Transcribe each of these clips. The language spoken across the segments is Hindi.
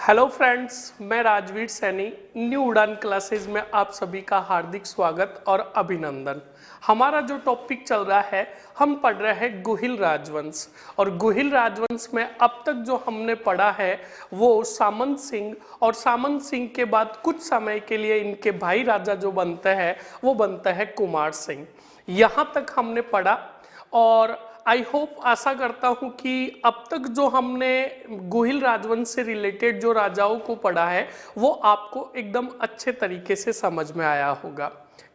हेलो फ्रेंड्स, मैं राजवीर सैनी। न्यू उड़ान क्लासेस में आप सभी का हार्दिक स्वागत और अभिनंदन। हमारा जो टॉपिक चल रहा है, हम पढ़ रहे हैं गुहिल राजवंश। और गुहिल राजवंश में अब तक जो हमने पढ़ा है वो सामंत सिंह, और सामंत सिंह के बाद कुछ समय के लिए इनके भाई राजा जो बनते हैं वो बनता है कुमार सिंह। यहाँ तक हमने पढ़ा और आई होप, आशा करता हूँ कि अब तक जो हमने गुहिल राजवंश से रिलेटेड जो राजाओं को पढ़ा है वो आपको एकदम अच्छे तरीके से समझ में आया होगा।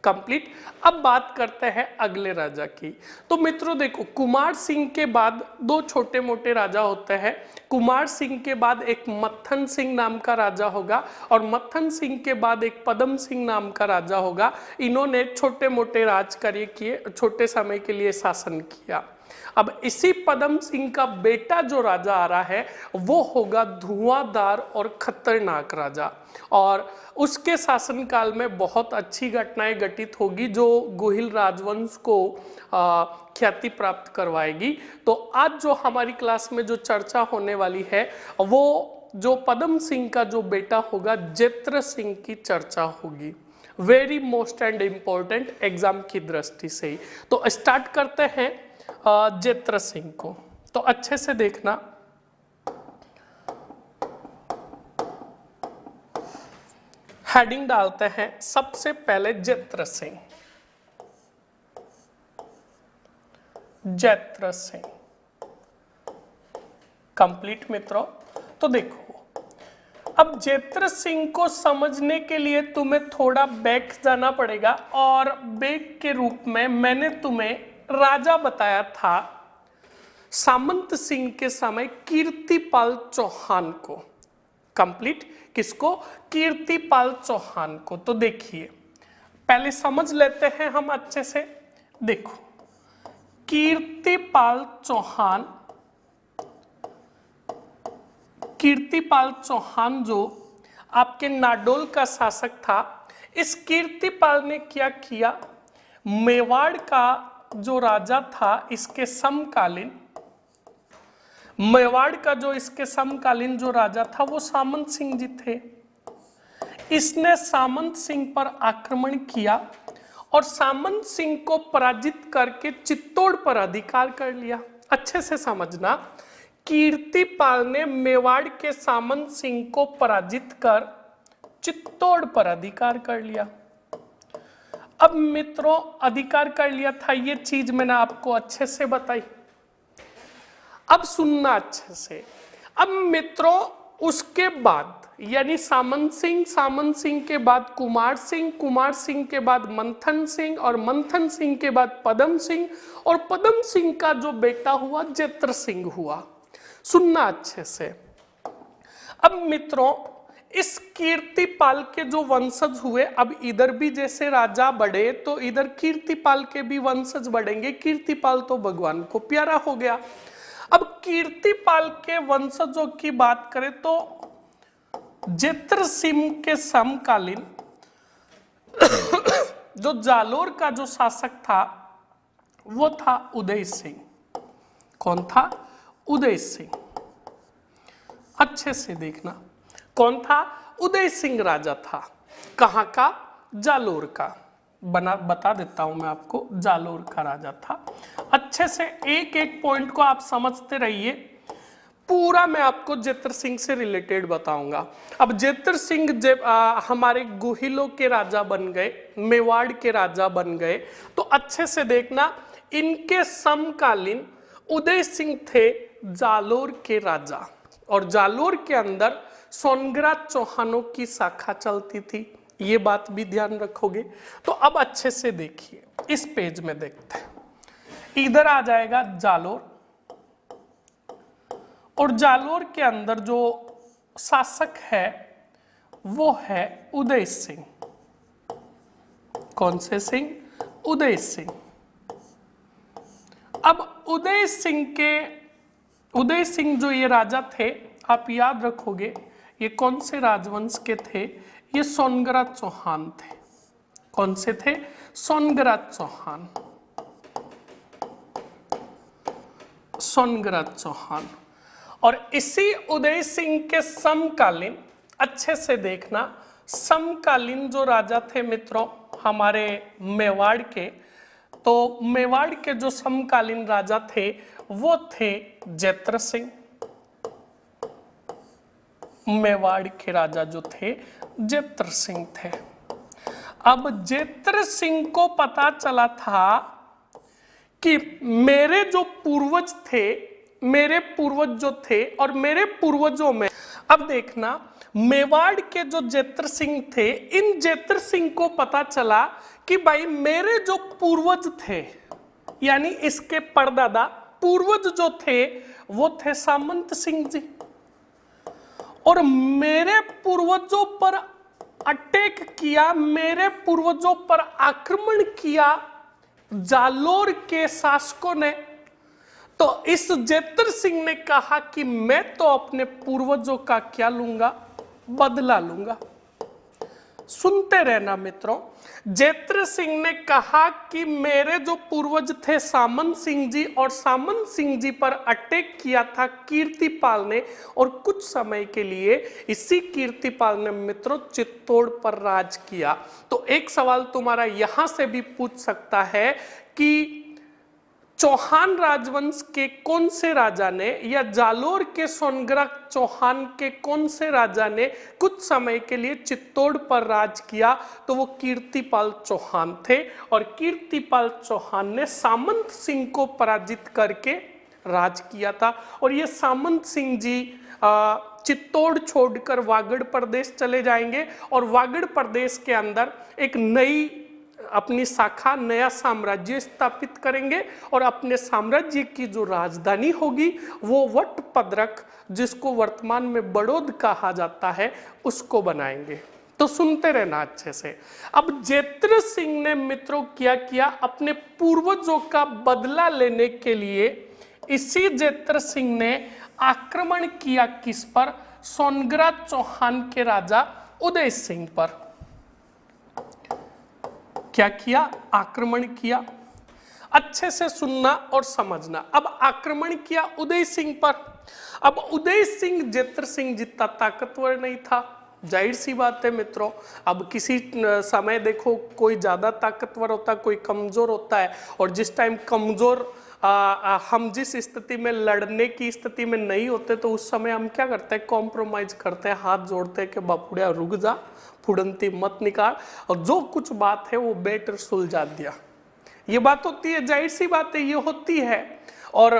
कंप्लीट। अब बात करते हैं अगले राजा की। तो मित्रों देखो, कुमार सिंह के बाद दो छोटे मोटे राजा होते हैं। कुमार सिंह के बाद एक मत्थन सिंह नाम का राजा होगा और मत्थन सिंह के बाद एक पदम सिंह नाम का राजा होगा। इन्होंने छोटे मोटे राज कार्य किए, छोटे समय के लिए शासन किया। अब इसी पदम सिंह का बेटा जो राजा आ रहा है वो होगा धुआंधार और खतरनाक राजा, और उसके शासनकाल में बहुत अच्छी घटनाएं घटित होगी जो गुहिल राजवंश को ख्याति प्राप्त करवाएगी। तो आज जो हमारी क्लास में जो चर्चा होने वाली है वो जो पदम सिंह का जो बेटा होगा जेत्र सिंह की चर्चा होगी। Very most and important exam की दृष्टि से ही। तो स्टार्ट करते हैं जेत्र सिंह को। तो अच्छे से देखना, हेडिंग डालते हैं सबसे पहले जेत्र सिंह। जेत्र सिंह कंप्लीट मित्रों। तो देखो, अब जेत्र सिंह को समझने के लिए तुम्हें थोड़ा बैक जाना पड़ेगा, और बैक के रूप में मैंने तुम्हें राजा बताया था सामंत सिंह के समय कीर्तिपाल चौहान को। कंप्लीट। किसको? कीर्तिपाल चौहान को। तो देखिए, पहले समझ लेते हैं हम अच्छे से। देखो, कीर्तिपाल चौहान, कीर्तिपाल चौहान जो आपके नाडोल का शासक था, इस कीर्तिपाल ने क्या किया, मेवाड़ का जो राजा था इसके समकालीन, मेवाड़ का जो इसके समकालीन जो राजा था वो सामंत सिंह जी थे। इसने सामंत सिंह पर आक्रमण किया और सामंत सिंह को पराजित करके चित्तौड़ पर अधिकार कर लिया। अच्छे से समझना, कीर्तिपाल ने मेवाड़ के सामंत सिंह को पराजित कर चित्तौड़ पर अधिकार कर लिया। अब मित्रों, अधिकार कर लिया था, ये चीज मैंने आपको अच्छे से बताई। अब सुनना अच्छे से। अब मित्रों, उसके बाद यानी सामंत सिंह के बाद कुमार सिंह के बाद मंथन सिंह, और मंथन सिंह के बाद पदम सिंह, और पदम सिंह का जो बेटा हुआ जेत्र सिंह हुआ। सुनना अच्छे से। अब मित्रों, इस कीर्तिपाल के जो वंशज हुए, अब इधर भी जैसे राजा बढ़े तो इधर कीर्तिपाल के भी वंशज बढ़ेंगे। कीर्तिपाल तो भगवान को प्यारा हो गया। अब कीर्तिपाल के वंशजों की बात करें तो जेत्र सिंह के समकालीन जो जालोर का जो शासक था वो था उदय सिंह। कौन था? उदय सिंह। अच्छे से देखना, कौन था? उदय सिंह राजा था। कहाँ का? जालोर का। बता देता हूं मैं आपको, जालोर का राजा था। अच्छे से एक एक पॉइंट को आप समझते रहिए, पूरा मैं आपको जेत्र सिंह से रिलेटेड बताऊंगा। अब जेत्र सिंह जब हमारे गुहिलों के राजा बन गए, मेवाड़ के राजा बन गए, तो अच्छे से देखना, इनके समकालीन उदय सिंह थे जालोर के राजा, और जालोर के अंदर सोनग्राज चौहानों की शाखा चलती थी। ये बात भी ध्यान रखोगे। तो अब अच्छे से देखिए, इस पेज में देखते हैं। इधर आ जाएगा जालोर, और जालोर के अंदर जो शासक है वो है उदय सिंह। कौन से सिंह? उदय सिंह। अब उदय सिंह जो ये राजा थे, आप याद रखोगे, ये कौन से राजवंश के थे? ये सोनग्राज चौहान थे। कौन से थे? सोनग्राज चौहान। सोनग्राज चौहान। और इसी उदय सिंह के समकालीन, अच्छे से देखना, समकालीन जो राजा थे मित्रों हमारे मेवाड़ के, तो मेवाड़ के जो समकालीन राजा थे वो थे जैत्र सिंह। मेवाड़ के राजा जो थे जैत्र सिंह थे। अब जैत्र सिंह को पता चला था कि मेरे जो पूर्वज थे, मेरे पूर्वज जो थे और मेरे पूर्वजों में, अब देखना मेवाड़ के जो जैत्र सिंह थे, इन जैत्र सिंह को पता चला कि भाई मेरे जो पूर्वज थे, यानी इसके परदादा पूर्वज जो थे वो थे सामंत सिंह जी, और मेरे पूर्वजों पर अटैक किया, मेरे पूर्वजों पर आक्रमण किया जालोर के शासकों ने। तो इस जैत्र सिंह ने कहा कि मैं तो अपने पूर्वजों का क्या लूंगा, बदला लूंगा। सुनते रहना मित्रों, जैत्र सिंह ने कहा कि मेरे जो पूर्वज थे सामंत सिंह जी, और सामंत सिंह जी पर अटैक किया था कीर्तिपाल ने, और कुछ समय के लिए इसी कीर्तिपाल ने मित्रों चित्तौड़ पर राज किया। तो एक सवाल तुम्हारा यहां से भी पूछ सकता है कि चौहान राजवंश के कौन से राजा ने, या जालोर के सोनग्रा चौहान के कौन से राजा ने कुछ समय के लिए चित्तौड़ पर राज किया? तो वो कीर्तिपाल चौहान थे, और कीर्तिपाल चौहान ने सामंत सिंह को पराजित करके राज किया था। और ये सामंत सिंह जी चित्तौड़ छोड़कर वागड़ प्रदेश चले जाएंगे, और वागड़ प्रदेश के अंदर एक नई अपनी शाखा, नया साम्राज्य स्थापित करेंगे, और अपने साम्राज्य की जो राजधानी होगी वो वटपद्रक, जिसको वर्तमान में बड़ौद कहा जाता है, उसको बनाएंगे। तो सुनते रहना अच्छे से। अब जैत्र सिंह ने मित्रों क्या किया, अपने पूर्वजों का बदला लेने के लिए इसी जैत्र सिंह ने आक्रमण किया किस पर? सोनग्रा चौहान के राजा उदय सिंह पर। क्या किया? आक्रमण किया। अच्छे से सुनना और समझना। अब आक्रमण किया उदय सिंह पर। अब उदय सिंह जैत्र सिंह जितना ताकतवर नहीं था, जाहिर सी बात है मित्रों। अब किसी समय देखो कोई ज्यादा ताकतवर होता है, कोई कमजोर होता है, और जिस टाइम कमजोर हम जिस स्थिति में लड़ने की स्थिति में नहीं होते, तो उस समय हम क्या करते हैं? कॉम्प्रोमाइज करते हैं, हाथ जोड़ते हैं कि बापुड़िया रुक जा, फुड़ंती मत निकाल, और जो कुछ बात है वो बेटर सुलझा दिया। ये बात होती है, जाहिर सी बात है ये होती है। और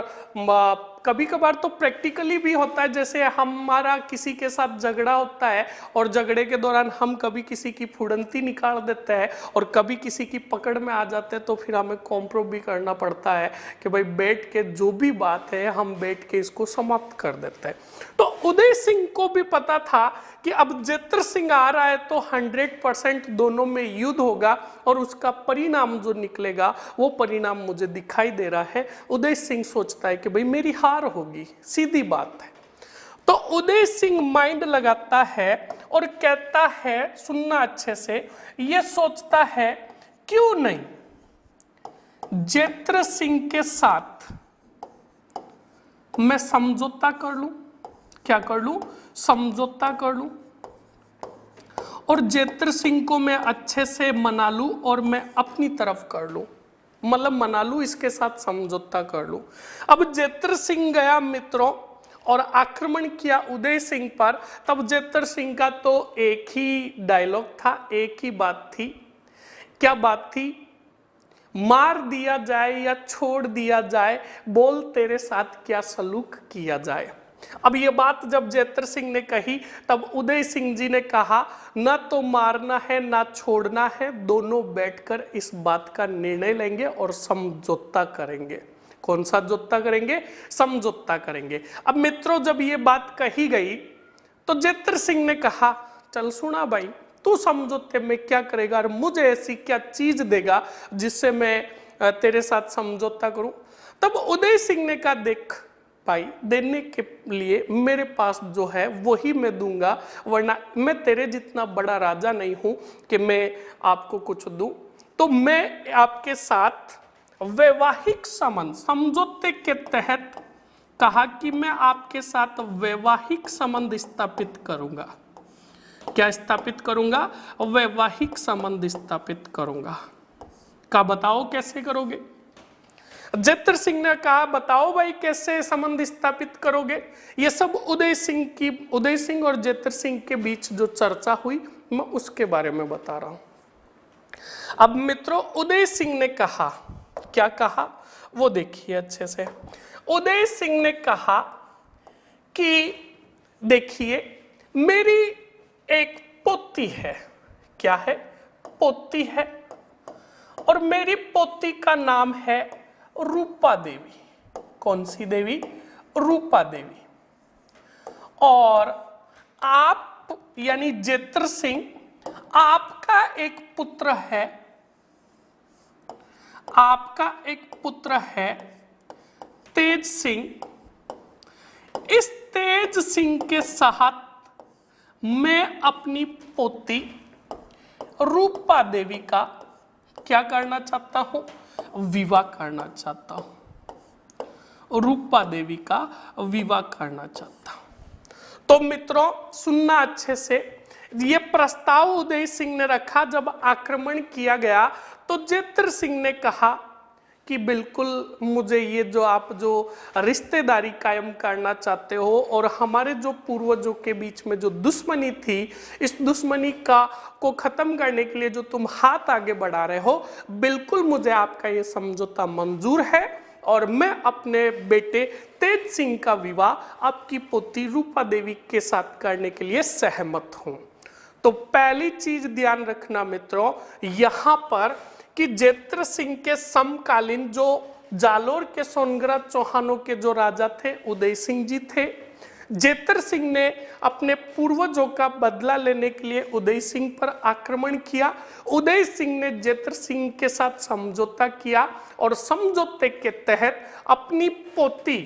कभी कभार तो प्रैक्टिकली भी होता है, जैसे हमारा किसी के साथ झगड़ा होता है और झगड़े के दौरान हम कभी किसी की फुड़ंती निकाल देते हैं और कभी किसी की पकड़ में आ जाते हैं, तो फिर हमें कॉम्प्रोमाइज भी करना पड़ता है कि भाई बैठ के जो भी बात है हम बैठ के इसको समाप्त कर देते हैं। तो उदय सिंह को भी पता था कि अब जैत्र सिंह आ रहा है तो 100% दोनों में युद्ध होगा, और उसका परिणाम जो निकलेगा वो परिणाम मुझे दिखाई दे रहा है। उदय सिंह सोचता है कि भाई मेरी हार होगी, सीधी बात है। तो उदय सिंह माइंड लगाता है और कहता है, सुनना अच्छे से, ये सोचता है क्यों नहीं जैत्र सिंह के साथ मैं समझौता कर लूं। क्या कर लूं? समझौता कर लूं, और जैत्र सिंह को मैं अच्छे से मना लूं और मैं अपनी तरफ कर लूं, मतलब मना लूं, इसके साथ समझौता कर लूं। अब जैत्र सिंह गया मित्रों और आक्रमण किया उदय सिंह पर। तब जैत्र सिंह का तो एक ही डायलॉग था, एक ही बात थी। क्या बात थी? मार दिया जाए या छोड़ दिया जाए, बोल तेरे साथ क्या सलूक किया जाए। अब ये बात जब जैत्र सिंह ने कही, तब उदय सिंह जी ने कहा, ना तो मारना है ना छोड़ना है, दोनों बैठकर इस बात का निर्णय लेंगे और समझौता करेंगे। कौन सा जोता करेंगे? समझौता करेंगे। अब मित्रों जब ये बात कही गई तो जैत्र सिंह ने कहा, चल सुना भाई, तू समझौते में क्या करेगा और मुझे ऐसी क्या चीज देगा जिससे मैं तेरे साथ समझौता करूं। तब उदय सिंह ने कहा, देख भाई, देने के लिए मेरे पास जो है वही मैं दूंगा, वरना मैं तेरे जितना बड़ा राजा नहीं हूं कि मैं आपको कुछ दूं। तो मैं आपके साथ वैवाहिक संबंध समझौते के तहत कहा कि मैं आपके साथ वैवाहिक संबंध स्थापित करूंगा। क्या स्थापित करूंगा? वैवाहिक संबंध स्थापित करूंगा। का बताओ कैसे करोगे? जेत्र सिंह ने कहा बताओ भाई कैसे संबंध स्थापित करोगे। ये सब उदय सिंह और जेत्र सिंह के बीच जो चर्चा हुई मैं उसके बारे में बता रहा हूं। अब मित्रों उदय सिंह ने कहा, क्या कहा वो देखिए अच्छे से। उदय सिंह ने कहा कि देखिए मेरी एक पोती है। क्या है? पोती है। और मेरी पोती का नाम है रूपा देवी। कौन सी देवी? रूपा देवी। और आप यानी जेत्र सिंह, आपका एक पुत्र है, आपका एक पुत्र है तेज सिंह। इस तेज सिंह के साथ मैं अपनी पोती रूपा देवी का क्या करना चाहता हूं? विवाह करना चाहता हूं। रूपा देवी का विवाह करना चाहता हूं। तो मित्रों सुनना अच्छे से, ये प्रस्ताव उदय सिंह ने रखा। जब आक्रमण किया गया तो जेत्र सिंह ने कहा कि बिल्कुल मुझे ये जो आप जो रिश्तेदारी कायम करना चाहते हो और हमारे जो पूर्वजों के बीच में जो दुश्मनी थी, इस दुश्मनी को खत्म करने के लिए जो तुम हाथ आगे बढ़ा रहे हो, बिल्कुल मुझे आपका ये समझौता मंजूर है और मैं अपने बेटे तेज सिंह का विवाह आपकी पोती रूपा देवी के साथ करने के लिए सहमत हूं। तो पहली चीज ध्यान रखना मित्रों यहां पर कि जेत्र सिंह के समकालीन जो जालोर के सोनग्रा चौहानों के जो राजा थे उदय सिंह जी थे। जेत्र सिंह ने अपने पूर्वजों का बदला लेने के लिए उदय सिंह पर आक्रमण किया। उदय सिंह ने जेत्र सिंह के साथ समझौता किया और समझौते के तहत अपनी पोती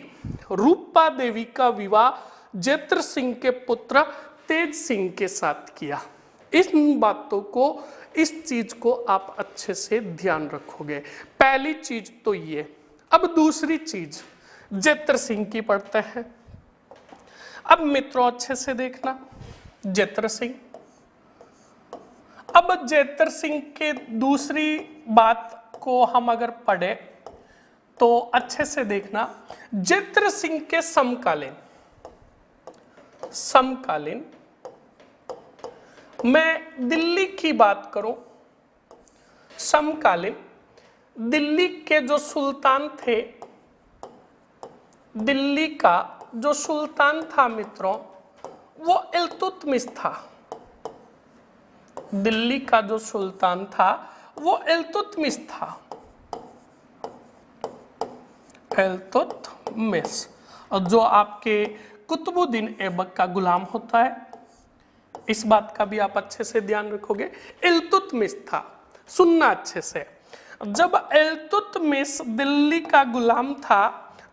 रूपा देवी का विवाह जेत्र सिंह के पुत्र तेज सिंह के साथ किया। इन बातों को, इस चीज को आप अच्छे से ध्यान रखोगे। पहली चीज तो ये। अब दूसरी चीज जेत्र सिंह की पढ़ते हैं। अब मित्रों अच्छे से देखना, जेत्र सिंह। अब जेत्र सिंह के दूसरी बात को हम अगर पढ़े तो अच्छे से देखना। जेत्र सिंह के समकालीन मैं दिल्ली की बात करूं, समकालीन दिल्ली के जो सुल्तान थे, दिल्ली का जो सुल्तान था मित्रों वो इल्तुतमिश था। दिल्ली का जो सुल्तान था वो इल्तुतमिश था। इल्तुतमिश, और जो आपके कुतुबुद्दीन ऐबक का गुलाम होता है, इस बात का भी आप अच्छे से ध्यान रखोगे। इल्तुतमिश था। सुनना अच्छे से। जब इल्तुतमिश दिल्ली का गुलाम था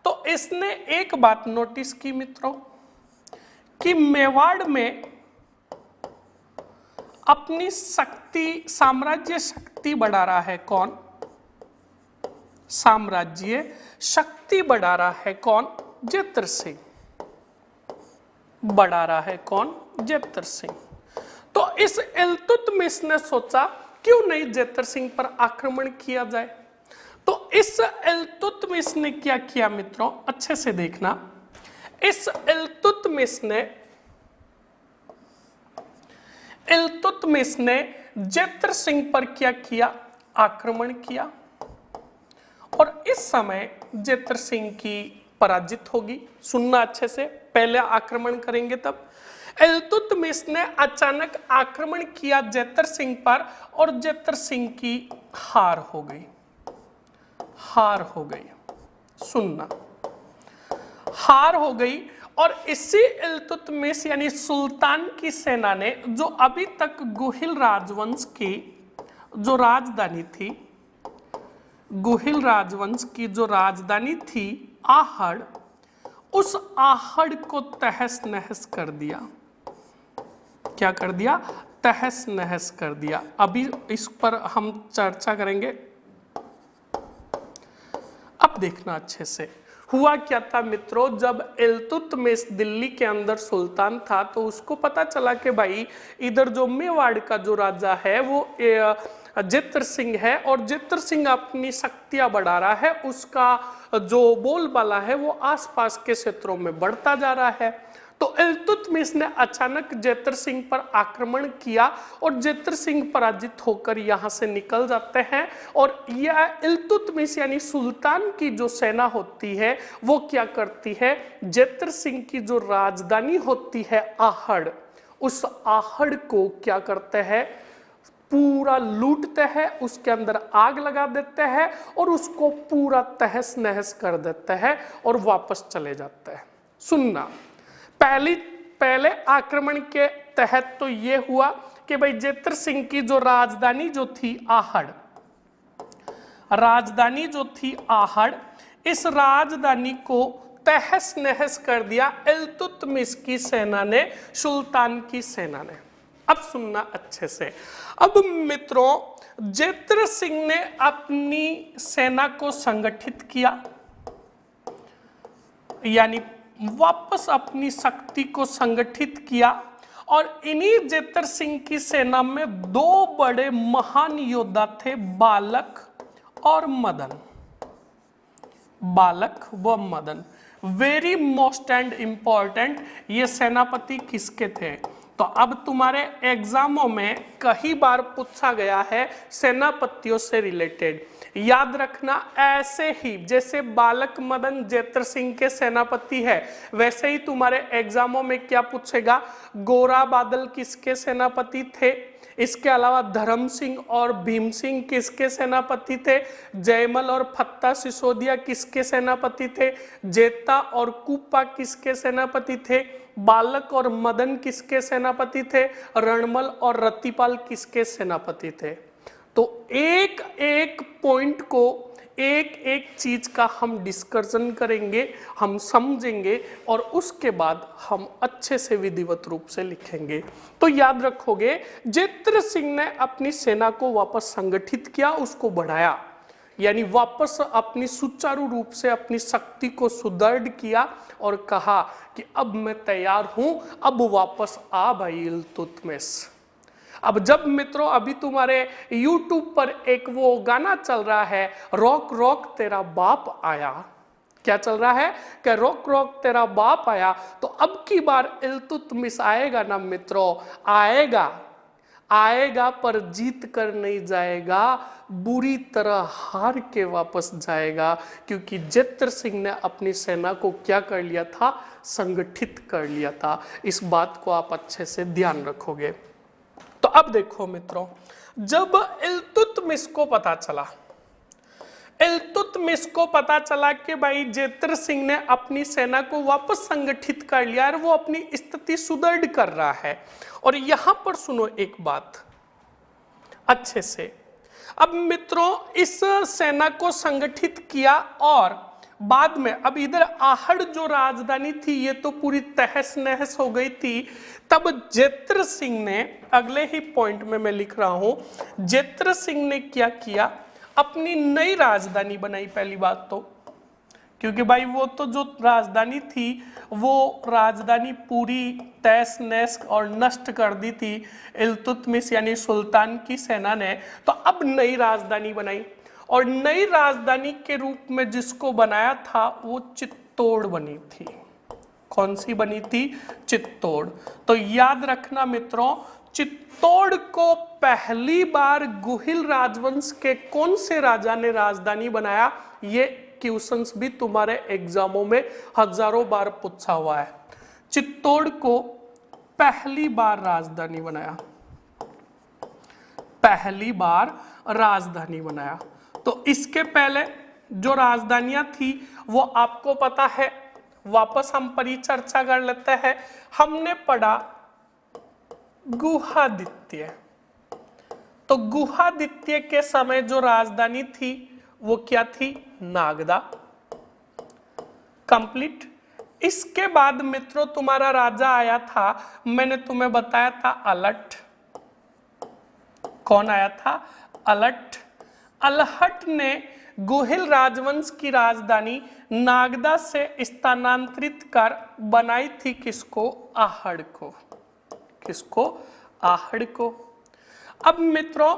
तो इसने एक बात नोटिस की मित्रों कि मेवाड़ में अपनी शक्ति, साम्राज्य शक्ति बढ़ा रहा है कौन? साम्राज्य शक्ति बढ़ा रहा है कौन? जेत्र सिंह। बढ़ा रहा है कौन? जेत्र सिंह। तो इस इल्तुतमिश ने सोचा क्यों नहीं जेत्र सिंह पर आक्रमण किया जाए। तो इस इल्तुतमिश ने क्या किया मित्रों अच्छे से देखना। इस इल्तुतमिश ने जेत्र सिंह पर क्या किया? आक्रमण किया। और इस समय जेत्र सिंह की पराजित होगी। सुनना अच्छे से, पहले आक्रमण करेंगे तब। इल्तुतमिश ने अचानक आक्रमण किया जेत्र सिंह पर और जेत्र सिंह की हार हो गई। हार हो गई। सुनना, हार हो गई। और इसी इल्तुतमिश यानी सुल्तान की सेना ने जो अभी तक गुहिल राजवंश की जो राजधानी थी, गुहिल राजवंश की जो राजधानी थी आहड़, उस आहड़ को तहस नहस कर दिया। क्या कर दिया? तहस नहस कर दिया। अभी इस पर हम चर्चा करेंगे। अब देखना अच्छे से। हुआ क्या था मित्रों, जब इल्तुतमिश दिल्ली के अंदर सुल्तान था तो उसको पता चला कि भाई इधर जो मेवाड़ का जो राजा है वो जित्र सिंह है, और जित्र सिंह अपनी शक्तियां बढ़ा रहा है, उसका जो बोलबाला है वो आसपास के क्षेत्रों में बढ़ता जा रहा है। तो इल्तुतमिश ने अचानक जित्र सिंह पर आक्रमण किया और जित्र सिंह पराजित होकर यहां से निकल जाते हैं, और यह इल्तुतमिश यानी सुल्तान की जो सेना होती है वो क्या करती है, जित्र सिंह की जो राजधानी होती है आहड़, उस आहड़ को क्या करते हैं, पूरा लूटते हैं, उसके अंदर आग लगा देते हैं और उसको पूरा तहस नहस कर देते हैं और वापस चले जाते हैं। सुनना, पहले आक्रमण के तहत तो ये हुआ कि भाई जित्र सिंह की जो राजधानी जो थी आहड़, राजधानी जो थी आहड़, इस राजधानी को तहस नहस कर दिया इल्तुतमिश की सेना ने, सुल्तान की सेना ने। अब सुनना अच्छे से। अब मित्रों, जित्र सिंह ने अपनी सेना को संगठित किया, यानी वापस अपनी शक्ति को संगठित किया, और इन्हीं जित्र सिंह की सेना में दो बड़े महान योद्धा थे, बालक और मदन। बालक व Madan, very most and important, ये सेनापति किसके थे? तो अब तुम्हारे एग्जामों में कई बार पूछा गया है सेनापतियों से रिलेटेड। याद रखना, ऐसे ही जैसे बालक मदन जित्र सिंह के सेनापति है, वैसे ही तुम्हारे एग्जामों में क्या पूछेगा, गोरा बादल किसके सेनापति थे, इसके अलावा धर्म सिंह और भीम सिंह किसके सेनापति थे, जयमल और फत्ता सिसोदिया किसके सेनापति थे, जेता और कुप्पा किसके सेनापति थे, बालक और मदन किसके सेनापति थे, रणमल और रतिपाल किसके सेनापति थे। तो एक एक पॉइंट को, एक एक चीज का हम डिस्कशन करेंगे, हम समझेंगे, और उसके बाद हम अच्छे से विधिवत रूप से लिखेंगे। तो याद रखोगे, जित्र सिंह ने अपनी सेना को वापस संगठित किया, उसको बढ़ाया, यानी वापस अपनी सुचारू रूप से अपनी शक्ति को सुदृढ़ किया और कहा कि अब मैं तैयार हूं, अब वापस आ भाई इल्तुतमिश। अब जब मित्रों अभी तुम्हारे YouTube पर एक वो गाना चल रहा है, रोक रोक तेरा बाप आया, क्या चल रहा है कि रोक रोक तेरा बाप आया, तो अब की बार इल्तुतमिश आएगा ना मित्रों, आएगा आएगा, पर जीत कर नहीं जाएगा, बुरी तरह हार के वापस जाएगा, क्योंकि जित्र सिंह ने अपनी सेना को क्या कर लिया था, संगठित कर लिया था। इस बात को आप अच्छे से ध्यान रखोगे। तो अब देखो मित्रों, जब इल्तुतमिश को पता चला, इल्तुतमिश को पता चला कि भाई जित्र सिंह ने अपनी सेना को वापस संगठित कर लिया और वो अपनी स्थिति सुदृढ़ कर रहा है, और यहां पर सुनो एक बात अच्छे से। अब मित्रों इस सेना को संगठित किया, और बाद में अब इधर आहड़ जो राजधानी थी ये तो पूरी तहस नहस हो गई थी। तब जित्र सिंह ने, अगले ही पॉइंट में मैं लिख रहा हूं, जित्र सिंह ने क्या किया, अपनी नई राजधानी बनाई। पहली बात तो क्योंकि भाई वो तो जो राजधानी थी वो राजधानी पूरी तहस नहस और नष्ट कर दी थी इल्तुतमिश यानी सुल्तान की सेना ने, तो अब नई राजधानी बनाई, और नई राजधानी के रूप में जिसको बनाया था वो चित्तौड़ बनी थी। कौन सी बनी थी? चित्तौड़। तो याद रखना मित्रों, चित्तौड़ को पहली बार गुहिल राजवंश के कौन से राजा ने राजधानी बनाया, ये क्वेश्चंस भी तुम्हारे एग्जामों में हजारों बार पूछा हुआ है। चित्तौड़ को पहली बार राजधानी बनाया, पहली बार राजधानी बनाया। तो इसके पहले जो राजधानियां थी वो आपको पता है, वापस हम परिचर्चा कर लेते हैं। हमने पढ़ा गुहादित्य, तो गुहादित्य के समय जो राजधानी थी वो क्या थी? नागदा। कंप्लीट। इसके बाद मित्रों तुम्हारा राजा आया था, मैंने तुम्हें बताया था अलट। कौन आया था? अलट। अलहट ने गोहिल राजवंश की राजधानी नागदा से स्थानांतरित कर बनाई थी किसको? आहड़ को। किसको? आहड़ को। अब मित्रों,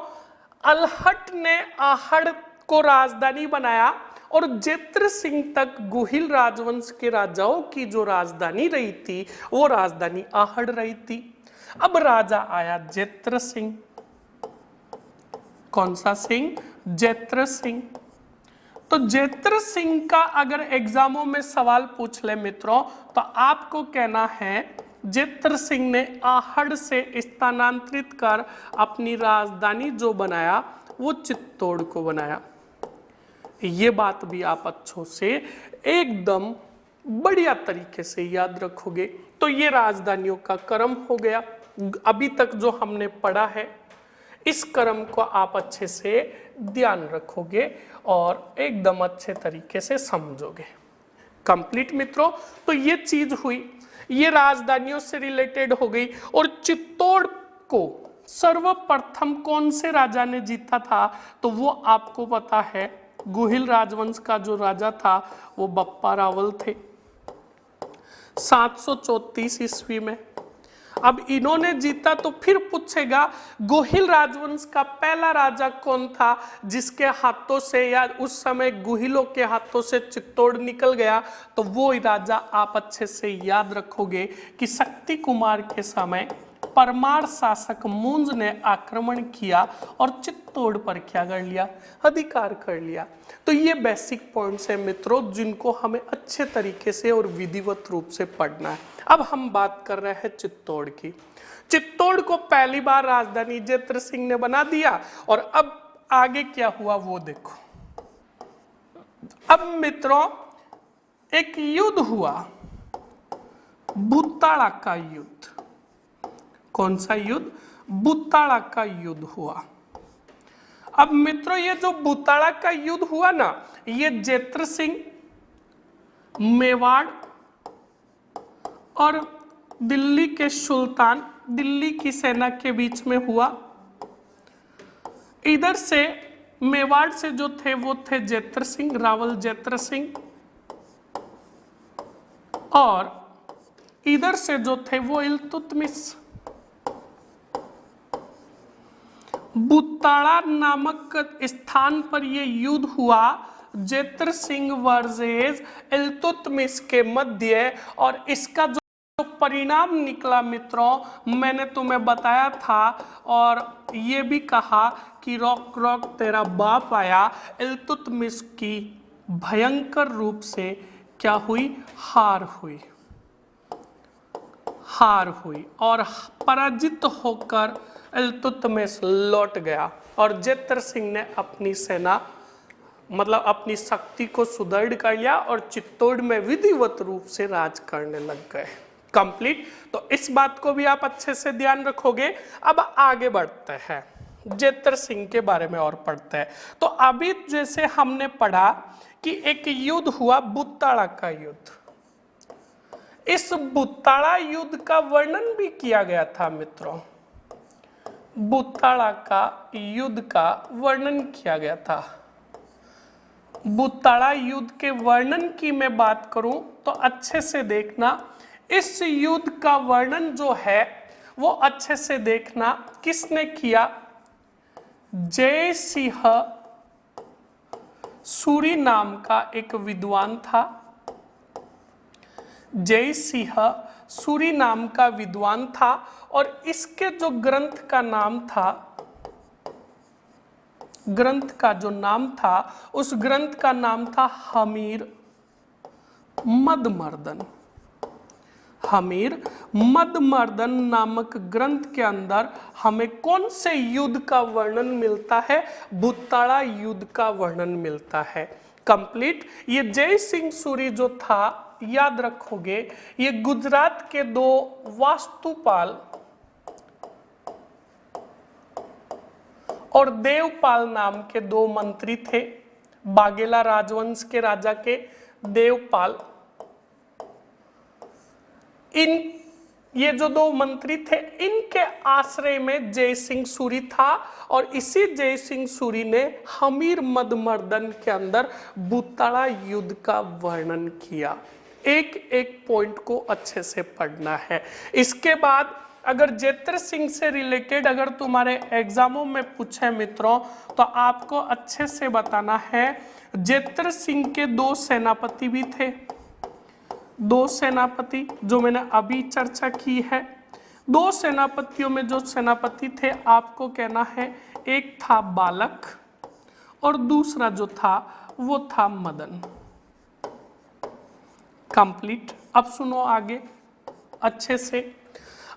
अलहट ने आहड़ को राजधानी बनाया और जेत्र सिंह तक गोहिल राजवंश के राजाओं की जो राजधानी रही थी वो राजधानी आहड़ रही थी। अब राजा आया जेत्र सिंह। कौन सा सिंह? जेत्र सिंह। तो जेत्र सिंह का अगर एग्जामों में सवाल पूछ ले मित्रों तो आपको कहना है जेत्र सिंह ने आहड़ से स्थानांतरित कर अपनी राजधानी जो बनाया वो चित्तौड़ को बनाया। ये बात भी आप अच्छों से एकदम बढ़िया तरीके से याद रखोगे। तो ये राजधानियों का क्रम हो गया। अभी तक जो हमने पढ़ा है इस क्रम को आप अच्छे से ध्यान रखोगे और एकदम अच्छे तरीके से समझोगे। कंप्लीट मित्रों। तो ये चीज हुई, ये राजधानियों से रिलेटेड हो गई। और चित्तौड़ को सर्वप्रथम कौन से राजा ने जीता था? तो वो आपको पता है, गोहिल राजवंश का जो राजा था वो बप्पा रावल थे 734 ईस्वी में। अब इन्होंने जीता तो फिर पूछेगा गोहिल राजवंश का पहला राजा कौन था जिसके हाथों से या उस समय गोहिलों के हाथों से चित्तौड़ निकल गया? तो वो राजा आप अच्छे से याद रखोगे कि शक्ति कुमार के समय परमार शासक मुंज ने आक्रमण किया और चित्तौड़ पर क्या कर लिया? अधिकार कर लिया। तो ये बेसिक पॉइंट्स हैं मित्रों जिनको हमें अच्छे तरीके से और विधिवत रूप से पढ़ना है। अब हम बात कर रहे हैं चित्तौड़ की। चित्तौड़ को पहली बार राजधानी जेत्र सिंह ने बना दिया और अब आगे क्या हुआ वो देखो। अब मित्रों एक युद्ध हुआ, भूताड़ा का युद्ध। कौन सा युद्ध? भूताड़ा का युद्ध हुआ। अब मित्रों ये जो भूताड़ा का युद्ध हुआ ना, ये जेत्र सिंह, मेवाड़ और दिल्ली के सुल्तान, दिल्ली की सेना के बीच में हुआ। इधर से मेवाड़ से जो थे वो थे जेत्र सिंह, रावल जेत्र सिंह, और इधर से जो थे वो इल्तुतमिश। भूताड़ा नामक स्थान पर यह युद्ध हुआ जेत्र सिंह वर्सेस इल्तुतमिश के मध्य। और इसका जो परिणाम निकला मित्रों मैंने तुम्हें बताया था और ये भी कहा कि रोक रोक तेरा बाप आया। इल्तुतमिश की भयंकर रूप से क्या हुई? हार हुई। हार हुई और पराजित होकर इल्तुतमिश लौट गया और जेत्र सिंह ने अपनी सेना मतलब अपनी शक्ति को सुदृढ़ कर लिया और चित्तौड़ में विधिवत रूप से राज करने लग गए। कंप्लीट। तो इस बात को भी आप अच्छे से ध्यान रखोगे। अब आगे बढ़ते हैं, जेत्र सिंह के बारे में और पढ़ते हैं। तो अभी जैसे हमने पढ़ा कि एक युद्ध हुआ भूताड़ा का युद्ध। इस भूताड़ा युद्ध का वर्णन भी किया गया था मित्रों। भूताड़ा का युद्ध का वर्णन किया गया था। भूताड़ा युद्ध के वर्णन की मैं बात करूं तो अच्छे से देखना। इस युद्ध का वर्णन जो है वो अच्छे से देखना किसने किया? जय सिंह सूरी नाम का एक विद्वान था। जय सिंह सूरी नाम का विद्वान था और इसके जो ग्रंथ का नाम था, ग्रंथ का जो नाम था उस ग्रंथ का नाम था हमीर मदमर्दन। हमीर मदमर्दन नामक ग्रंथ के अंदर हमें कौन से युद्ध का वर्णन मिलता है? भूताड़ा युद्ध का वर्णन मिलता है। कंप्लीट। ये जय सिंह सूरी जो था याद रखोगे ये गुजरात के दो वास्तुपाल और देवपाल नाम के दो मंत्री थे। बागेला राजवंश के राजा के देवपाल, इन ये जो दो मंत्री थे इनके आश्रय में जय सिंह सूरी था और इसी जय सिंह सूरी ने हमीर मदमर्दन के अंदर बूताड़ा युद्ध का वर्णन किया। एक एक पॉइंट को अच्छे से पढ़ना है। इसके बाद अगर जेत्र सिंह से रिलेटेड अगर तुम्हारे एग्जामों में पूछे मित्रों तो आपको अच्छे से बताना है। जेत्र सिंह के दो सेनापति भी थे, दो सेनापति जो मैंने अभी चर्चा की है। दो सेनापतियों में जो सेनापति थे आपको कहना है, एक था बालक और दूसरा जो था वो था मदन। कंप्लीट। अब सुनो आगे अच्छे से।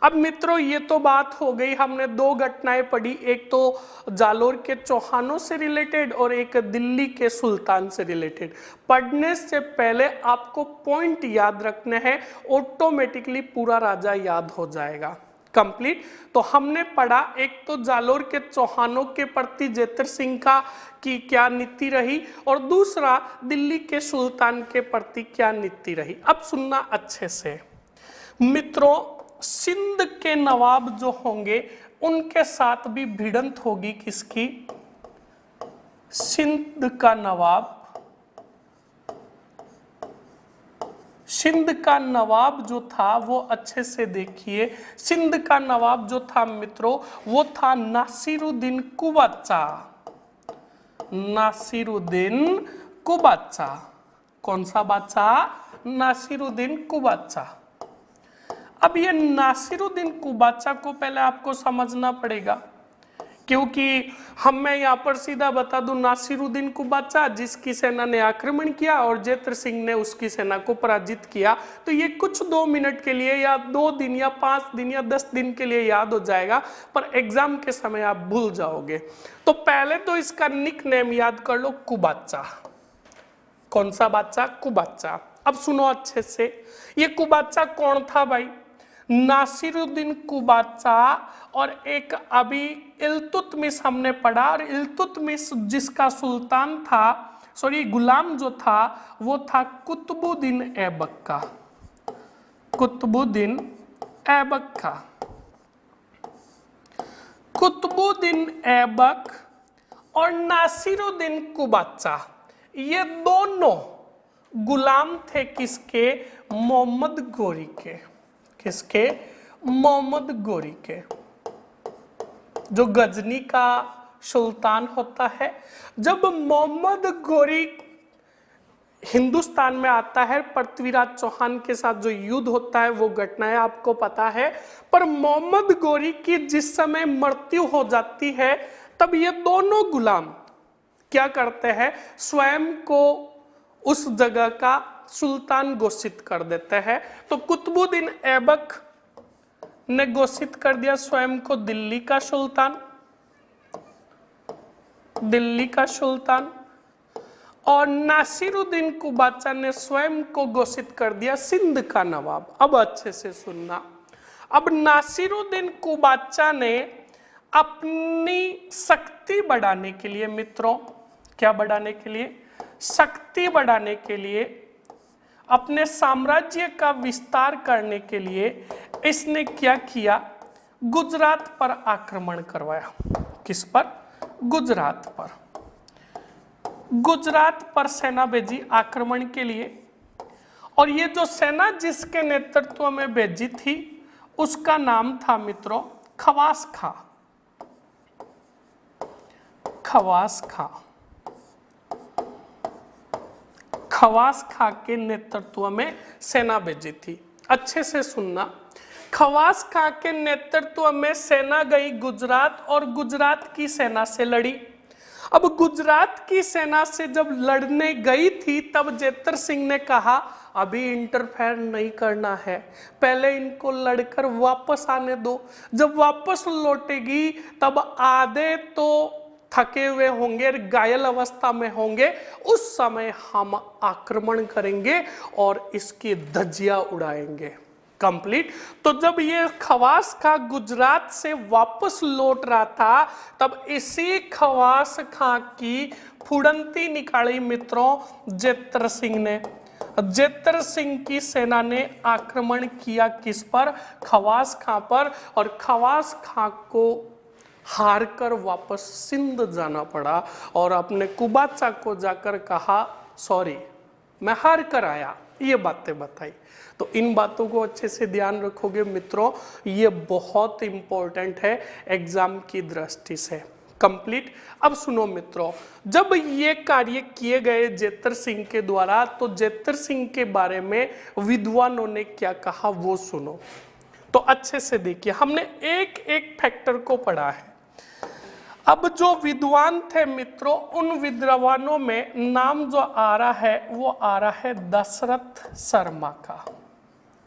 अब मित्रों ये तो बात हो गई, हमने दो घटनाएं पढ़ी, एक तो जालोर के चौहानों से रिलेटेड और एक दिल्ली के सुल्तान से रिलेटेड। पढ़ने से पहले आपको पॉइंट याद रखने हैं, ऑटोमेटिकली पूरा राजा याद हो जाएगा। कंप्लीट। तो हमने पढ़ा एक तो जालोर के चौहानों के प्रति जेत्र सिंह का की क्या नीति रही और दूसरा दिल्ली के सुल्तान के प्रति क्या नीति रही। अब सुनना अच्छे से मित्रों, सिंध के नवाब जो होंगे उनके साथ भी भिड़ंत होगी। किसकी? सिंध का नवाब। सिंध का नवाब जो था वो अच्छे से देखिए, सिंध का नवाब जो था मित्रों वो था नासिरुद्दीन कुबाचा। नासिरुद्दीन कुबाचा। कौन सा बादशाह? नासिरुद्दीन कुबाचा। अब ये नासिरुद्दीन कुबाचा को पहले आपको समझना पड़ेगा, क्योंकि मैं यहाँ पर सीधा बता दूं, नासिरुद्दीन कुबाचा जिसकी सेना ने आक्रमण किया और जेत्र सिंह ने उसकी सेना को पराजित किया, तो ये कुछ 2 मिनट के लिए या 2 दिन या 5 दिन या 10 दिन के लिए याद हो जाएगा, पर एग्जाम के समय आप भूल जाओगे। तो पहले तो इसका निक नेम याद कर लो, कुबाचा। कौन सा बादशाह? कुबाचा। अब सुनो अच्छे से, ये कुबाचा कौन था भाई? नासिरुद्दीन कुबाचा और एक अभी इल्तुतमिश हमने पढ़ा, और इल्तुतमिश जिसका सुल्तान था, सॉरी गुलाम जो था वो था कुतुबुद्दीन ऐबक का। कुतुबुद्दीन ऐबक का। कुतुबुद्दीन ऐबक और नासिरुद्दीन कुबाचा ये दोनों गुलाम थे किसके? मोहम्मद गोरी के। किसके? मोहम्मद गोरी के, जो गजनी का सुल्तान होता है। जब मोहम्मद गोरी हिंदुस्तान में आता है, पृथ्वीराज चौहान के साथ जो युद्ध होता है वो घटनाएं आपको पता है, पर मोहम्मद गोरी की जिस समय मृत्यु हो जाती है तब ये दोनों गुलाम क्या करते हैं? स्वयं को उस जगह का सुल्तान घोषित कर देते हैं। तो कुतुबुद्दीन ऐबक ने घोषित कर दिया स्वयं को दिल्ली का सुल्तान, दिल्ली का सुल्तान, और नासिरुद्दीन कुबाचा ने स्वयं को घोषित कर दिया सिंध का नवाब। अब अच्छे से सुनना। अब नासिरुद्दीन कुबाचा ने अपनी शक्ति बढ़ाने के लिए मित्रों, क्या बढ़ाने के लिए? शक्ति बढ़ाने के लिए, अपने साम्राज्य का विस्तार करने के लिए इसने क्या किया? गुजरात पर आक्रमण करवाया। किस पर? गुजरात पर। गुजरात पर सेना भेजी आक्रमण के लिए, और ये जो सेना जिसके नेतृत्व में भेजी थी उसका नाम था मित्रों खवास खां। खवास खां। खवास खां के नेतृत्व में सेना भेजी थी। अच्छे से सुनना, खवास खां के नेतृत्व में सेना गई गुजरात और गुजरात की सेना से लड़ी। अब गुजरात की सेना से जब लड़ने गई थी तब जेत्र सिंह ने कहा अभी इंटरफेयर नहीं करना है, पहले इनको लड़कर वापस आने दो। जब वापस लौटेगी तब आधे तो थके हुए होंगे, घायल अवस्था में होंगे, उस समय हम आक्रमण करेंगे और इसकी धज्जियां उड़ाएंगे। कंप्लीट। तो जब ये खवास खां गुजरात से वापस लौट रहा था तब इसी खवास खां की फुड़ंती निकाली मित्रों जेत्र सिंह ने। जेतर सिंह की सेना ने आक्रमण किया किस पर? खवास खां पर, और खवास खां को हार कर वापस सिंध जाना पड़ा और अपने कुबाचा को जाकर कहा सॉरी मैं हार कर आया, ये बातें बताई। तो इन बातों को अच्छे से ध्यान रखोगे मित्रों, ये बहुत इंपॉर्टेंट है एग्जाम की दृष्टि से। कंप्लीट। अब सुनो मित्रों, जब ये कार्य किए गए जेतर सिंह के द्वारा, तो जेतर सिंह के बारे में विद्वानों ने क्या कहा वो सुनो। तो अच्छे से देखिए, हमने एक एक फैक्टर को पढ़ा है। अब जो विद्वान थे मित्रों, उन विद्वानों में नाम जो आ रहा है वो आ रहा है दशरथ शर्मा का।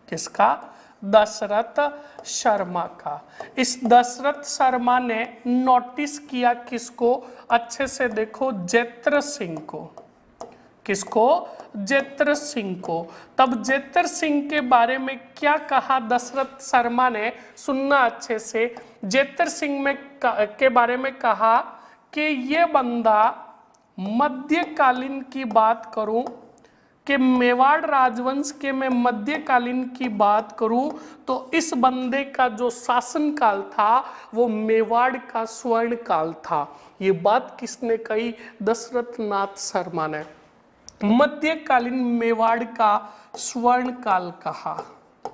किसका? दशरथ शर्मा का। इस दशरथ शर्मा ने नोटिस किया किसको? अच्छे से देखो, जेतर सिंह को। किसको? जेतर सिंह को। तब जेतर सिंह के बारे में क्या कहा दशरथ शर्मा ने? सुनना अच्छे से। जेतर सिंह में के बारे में कहा कि ये बंदा, मध्यकालीन की बात करूं कि मेवाड़ राजवंश के मैं मध्यकालीन की बात करूं तो इस बंदे का जो शासन काल था वो मेवाड़ का स्वर्ण काल था। ये बात किसने कही? दशरथ नाथ शर्मा ने। मध्यकालीन मेवाड़ का स्वर्ण काल कहा।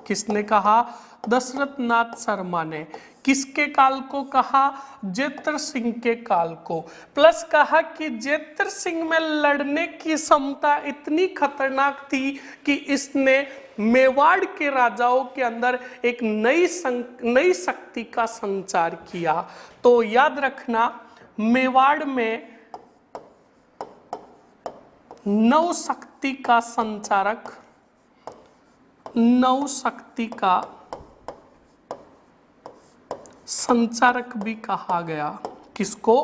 किसने कहा? दशरथ नाथ शर्मा ने। किसके काल को कहा? जेतर सिंह के काल को। प्लस कहा कि जेतर सिंह में लड़ने की क्षमता इतनी खतरनाक थी कि इसने मेवाड़ के राजाओं के अंदर एक नई शक्ति का संचार किया। तो याद रखना, मेवाड़ में नौ शक्ति का संचारक, नौ शक्ति का संचारक भी कहा गया। किसको?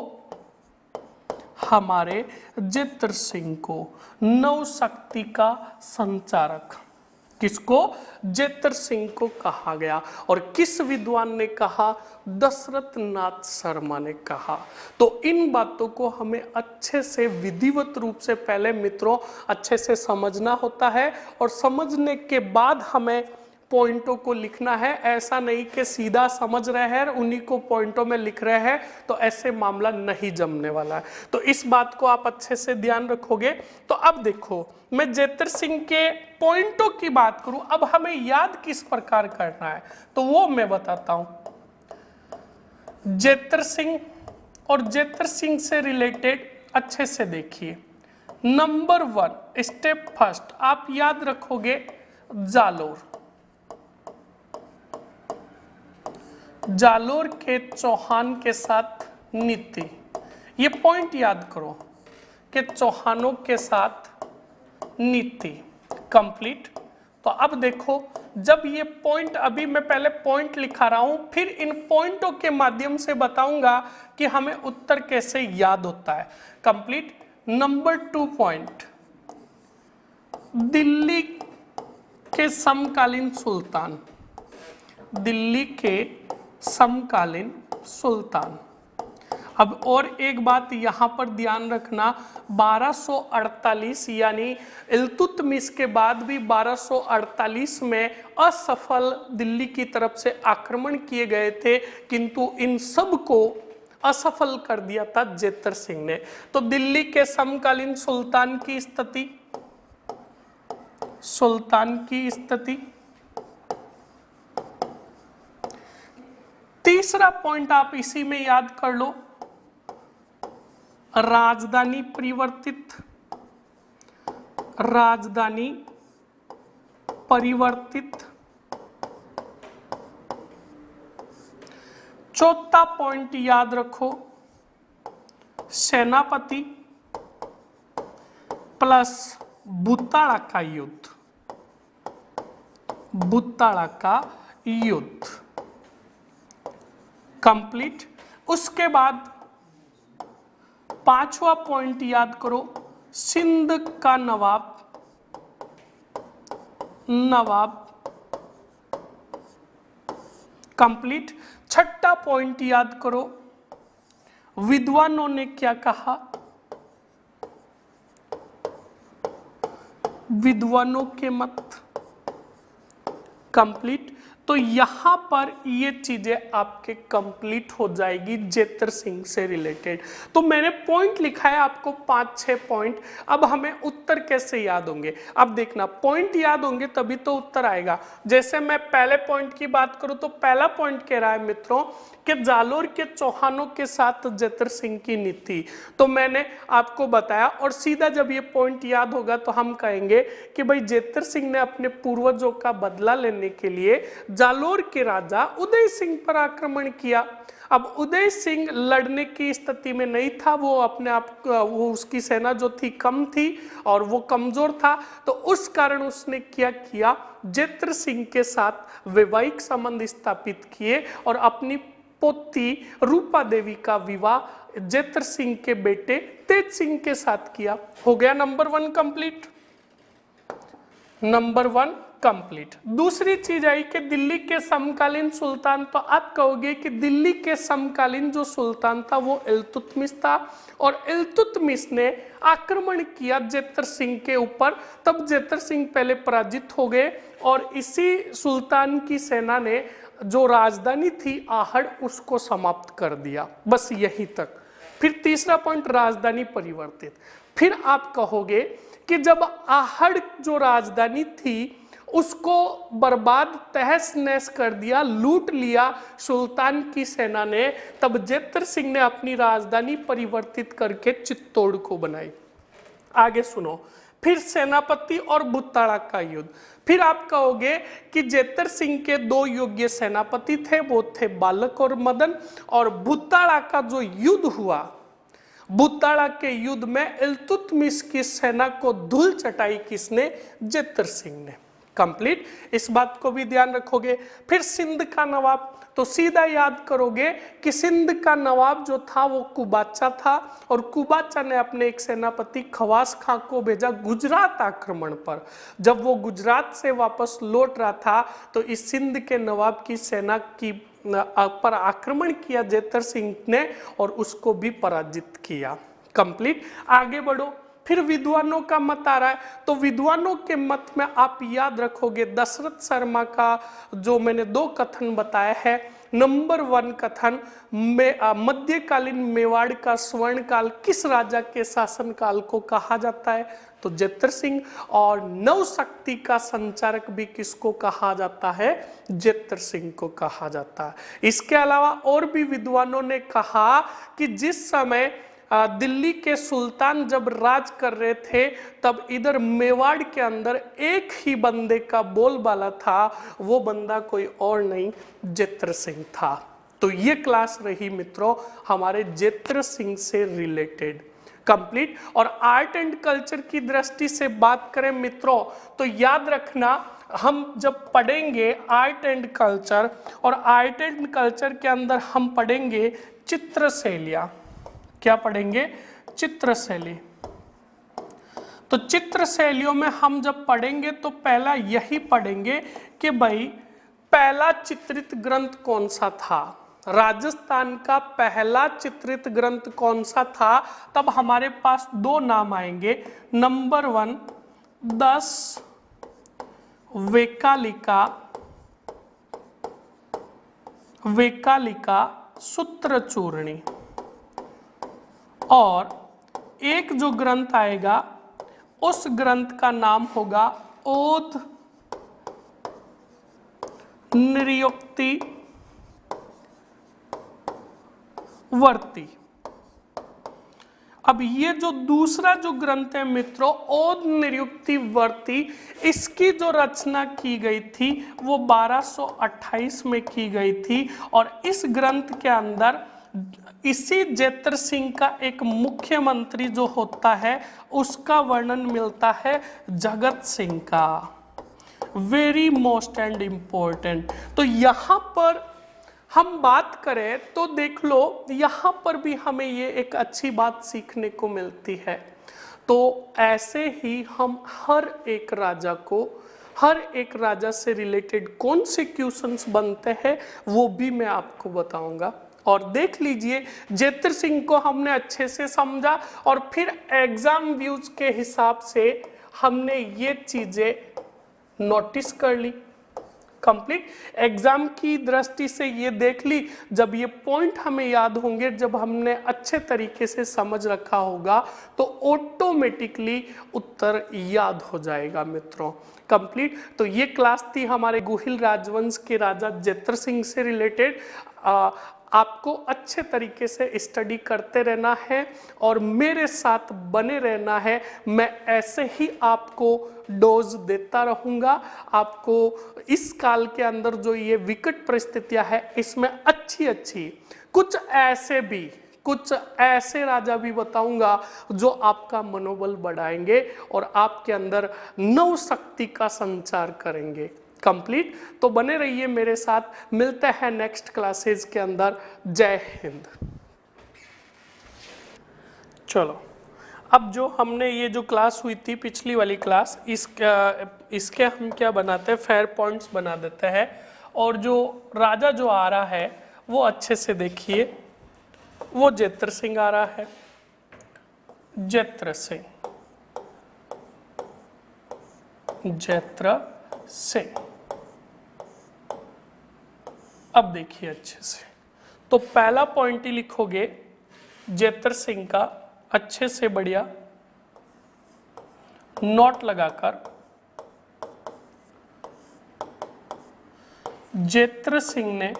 हमारे जेतर सिंह को। नौ शक्ति का संचारक किसको? जेतर सिंह को कहा गया। और किस विद्वान ने कहा? दशरथ नाथ शर्मा ने कहा। तो इन बातों को हमें अच्छे से विधिवत रूप से पहले मित्रों अच्छे से समझना होता है, और समझने के बाद हमें पॉइंटों को लिखना है। ऐसा नहीं कि सीधा समझ रहे हैं उन्हीं को पॉइंटों में लिख रहे हैं, तो ऐसे मामला नहीं जमने वाला है। तो इस बात को आप अच्छे से ध्यान रखोगे। तो अब देखो, मैं जेतर सिंह के पॉइंटों की बात करूं, अब हमें याद किस प्रकार करना है तो वो मैं बताता हूं। जेतर सिंह और जेतर सिंह से रिलेटेड अच्छे से देखिए। नंबर 1 स्टेप फर्स्ट आप याद रखोगे जालोर। जालोर के चौहान के साथ नीति, ये पॉइंट याद करो कि चौहानों के साथ नीति। कंप्लीट। तो अब देखो, जब ये पॉइंट, अभी मैं पहले पॉइंट लिखा रहा हूं, फिर इन पॉइंटों के माध्यम से बताऊंगा कि हमें उत्तर कैसे याद होता है। कंप्लीट। नंबर 2 पॉइंट, दिल्ली के समकालीन सुल्तान, दिल्ली के समकालीन सुल्तान। अब और एक बात यहां पर ध्यान रखना, 1248 यानी इल्तुतमिश के बाद भी 1248 में असफल दिल्ली की तरफ से आक्रमण किए गए थे, किंतु इन सब को असफल कर दिया था जेतर सिंह ने। तो दिल्ली के समकालीन सुल्तान की स्थिति, सुल्तान की स्थिति। तीसरा पॉइंट आप इसी में याद कर लो, राजधानी परिवर्तित, राजधानी परिवर्तित। चौथा पॉइंट याद रखो, सेनापति प्लस बुताड़ा का युद्ध, बुताड़ा का युद्ध। कंप्लीट। उसके बाद पांचवा पॉइंट याद करो, सिंध का नवाब, नवाब। कंप्लीट। छठा पॉइंट याद करो, विद्वानों ने क्या कहा? विद्वानों के मत। कंप्लीट। तो यहां पर ये चीजें आपके कंप्लीट हो जाएगी जेतर सिंह से रिलेटेड। तो मैंने पॉइंट लिखा है आपको 5-6 पॉइंट। अब हमें उत्तर कैसे याद होंगे? अब देखना, पॉइंट याद होंगे तभी तो उत्तर आएगा। जैसे मैं पहले पॉइंट की बात करूं तो पहला पॉइंट कह रहा है मित्रों कि जालोर के चौहानों के साथ जेतर सिंह की नीति। तो मैंने आपको बताया, और सीधा जब ये पॉइंट याद होगा तो हम कहेंगे कि भाई जेतर सिंह ने अपने पूर्वजों का बदला लेने के लिए जालोर के राजा उदय सिंह पर आक्रमण किया। अब उदय सिंह लड़ने की स्थिति में नहीं था, वो अपने आप, वो उसकी सेना जो थी कम थी और वो कमजोर था, तो उस कारण उसने क्या किया, जेतर सिंह के साथ वैवाहिक संबंध स्थापित किए और अपनी पोती रूपा देवी का विवाह जेतर सिंह के बेटे तेज सिंह के साथ किया। हो गया नंबर 1 कंप्लीट। Number 1 complete. दूसरी चीज आई कि दिल्ली के समकालीन सुल्तान। तो आप कहोगे कि दिल्ली के समकालीन जो सुल्तान था वो इल्तुतमिश था, और इल्तुतमिश ने आक्रमण किया जेतर सिंह के ऊपर। तब जेतर सिंह पहले पराजित हो गए और इसी सुल्तान की सेना ने जो राजधानी थी आहड़ उसको समाप्त कर दिया। बस यहीं तक। फिर तीसरा पॉइंट, राजधानी परिवर्तित। फिर आप कहोगे कि जब आहड़ जो राजधानी थी उसको बर्बाद तहस नहस कर दिया, लूट लिया सुल्तान की सेना ने, तब जेतर सिंह ने अपनी राजधानी परिवर्तित करके चित्तौड़ को बनाई। आगे सुनो, फिर सेनापति और बुत्ताड़ा का युद्ध। फिर आप कहोगे कि जेतर सिंह के 2 योग्य सेनापति थे, वो थे बालक और मदन, और बुत्ताड़ा का जो युद्ध हुआ, बुत्ताड़ा के युद्ध में इल्तुतमिश की सेना को धूल चटाई किसने? जेतर सिंह ने। कंप्लीट। इस बात को भी ध्यान रखोगे। फिर सिंध का नवाब। तो सीधा याद करोगे कि सिंध का नवाब जो था वो कुबाचा था, और कुबाचा ने अपने एक सेनापति खवास खां को भेजा गुजरात आक्रमण पर। जब वो गुजरात से वापस लौट रहा था तो इस सिंध के नवाब की सेना की पर आक्रमण किया जेतर सिंह ने और उसको भी पराजित किया। कंप्लीट। आगे बढ़ो। फिर विद्वानों का मत आ रहा है। तो विद्वानों के मत में आप याद रखोगे दशरथ शर्मा का जो मैंने 2 कथन बताया है। नंबर 1 कथन, मध्यकालीन मेवाड़ का स्वर्ण काल किस राजा के शासनकाल को कहा जाता है? तो जेतर सिंह। और नव शक्ति का संचारक भी किसको कहा जाता है? जेतर सिंह को कहा जाता है। इसके अलावा और भी विद्वानों ने कहा कि जिस समय दिल्ली के सुल्तान जब राज कर रहे थे तब इधर मेवाड़ के अंदर एक ही बंदे का बोलबाला था, वो बंदा कोई और नहीं जेतर सिंह था। तो ये क्लास रही मित्रों हमारे जेतर सिंह से रिलेटेड। कंप्लीट। और आर्ट एंड कल्चर की दृष्टि से बात करें मित्रों तो याद रखना, हम जब पढ़ेंगे आर्ट एंड कल्चर, और आर्ट एंड कल्चर के अंदर हम पढ़ेंगे चित्रशैलियां। क्या पढ़ेंगे? चित्रशैली। तो चित्रशैलियों में हम जब पढ़ेंगे तो पहला यही पढ़ेंगे कि भाई पहला चित्रित ग्रंथ कौन सा था, राजस्थान का पहला चित्रित ग्रंथ कौन सा था। तब हमारे पास 2 नाम आएंगे। नंबर 1 10 वेकालिका, वेकालिका सूत्रचूर्णी, और एक जो ग्रंथ आएगा उस ग्रंथ का नाम होगा ओध निरुक्ति वर्ती। अब ये जो दूसरा जो ग्रंथ है मित्रों ओध निरुक्ति वर्ती, इसकी जो रचना की गई थी वो 1228 में की गई थी, और इस ग्रंथ के अंदर इसी जेतर सिंह का एक मुख्यमंत्री जो होता है उसका वर्णन मिलता है जगत सिंह का। Very most and important. तो यहां पर हम बात करें तो देख लो, यहां पर भी हमें ये एक अच्छी बात सीखने को मिलती है। तो ऐसे ही हम हर एक राजा को, हर एक राजा से रिलेटेड कौन से क्वेश्चंस बनते हैं वो भी मैं आपको बताऊंगा। और देख लीजिए जेतर सिंह को हमने अच्छे से समझा, और फिर एग्जाम व्यूज के हिसाब से हमने ये चीजें नोटिस कर ली। कंप्लीट। एग्जाम की दृष्टि से ये देख ली, जब ये पॉइंट हमें याद होंगे, जब हमने अच्छे तरीके से समझ रखा होगा, तो ऑटोमेटिकली उत्तर याद हो जाएगा मित्रों। कंप्लीट। तो ये क्लास थी हमारे गुहिल राजवंश के राजा जेत्र सिंह से रिलेटेड। आपको अच्छे तरीके से स्टडी करते रहना है और मेरे साथ बने रहना है। मैं ऐसे ही आपको डोज देता रहूँगा। आपको इस काल के अंदर जो ये विकट परिस्थितियाँ है, इसमें अच्छी अच्छी कुछ ऐसे राजा भी बताऊंगा जो आपका मनोबल बढ़ाएंगे और आपके अंदर नव शक्ति का संचार करेंगे। कंप्लीट। तो बने रहिए मेरे साथ, मिलते हैं नेक्स्ट क्लासेस के अंदर। जय हिंद। चलो, अब जो हमने ये जो क्लास हुई थी पिछली वाली क्लास, इसके हम क्या बनाते हैं, फेयर पॉइंट्स बना देते हैं। और जो राजा जो आ रहा है वो अच्छे से देखिए, वो जेत्र सिंह आ रहा है। जेत्र सिंह, जेत्र सिंह। अब देखिए अच्छे से, तो पहला पॉइंट ही लिखोगे जेत्र सिंह का, अच्छे से बढ़िया नोट लगाकर। जेत्र सिंह ने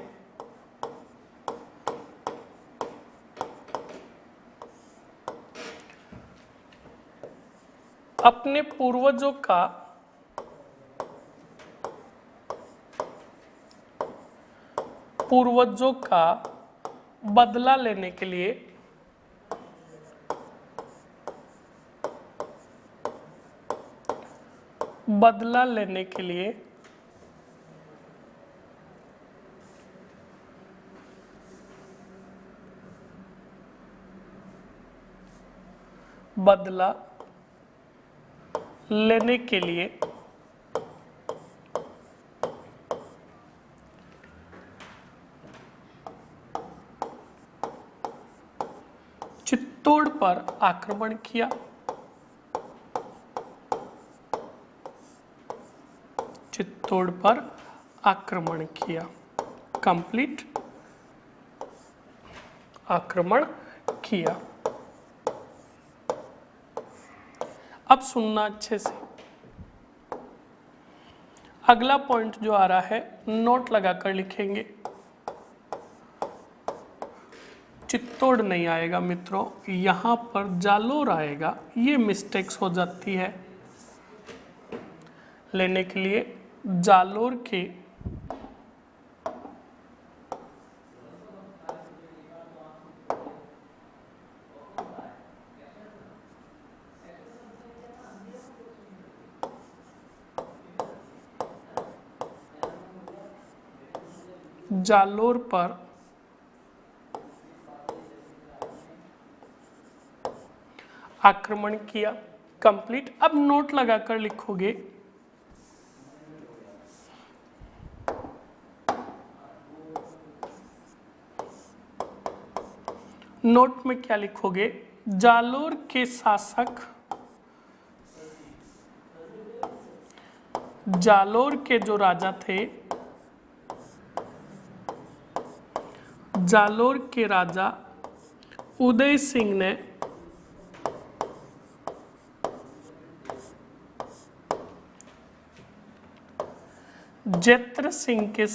अपने पूर्वजों का बदला लेने के लिए चित्तौड़ पर आक्रमण किया। चित्तौड़ पर आक्रमण किया। कंप्लीट। आक्रमण किया। अब सुनना अच्छे से, अगला पॉइंट जो आ रहा है नोट लगाकर लिखेंगे। चित्तौड़ नहीं आएगा मित्रों, यहां पर जालोर आएगा। ये मिस्टेक्स हो जाती है। लेने के लिए जालोर के जालोर पर आक्रमण किया। कंप्लीट। अब नोट लगाकर लिखोगे नोट में क्या लिखोगे, जालोर के शासक, जालोर के जो राजा थे, जालोर के राजा उदय सिंह ने जेत्र सिंह के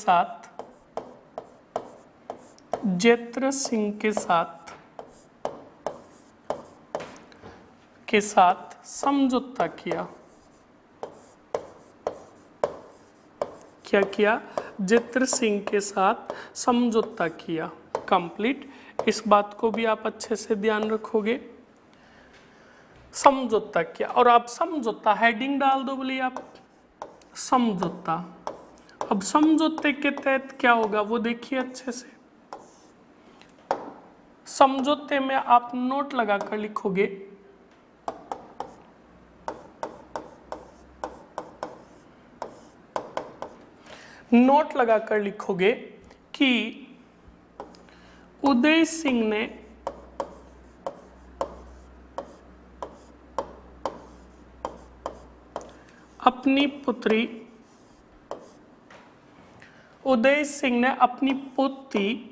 साथ समझौता किया। क्या किया? जेत्र सिंह के साथ समझौता किया। कंप्लीट। इस बात को भी आप अच्छे से ध्यान रखोगे। समझौता किया, और आप समझौता हेडिंग डाल दो, बोलिए आप समझौता। अब समझौते के तहत क्या होगा वो देखिए अच्छे से। समझौते में आप नोट लगाकर लिखोगे कि उदय सिंह ने अपनी पुत्री उदय सिंह ने अपनी पुत्री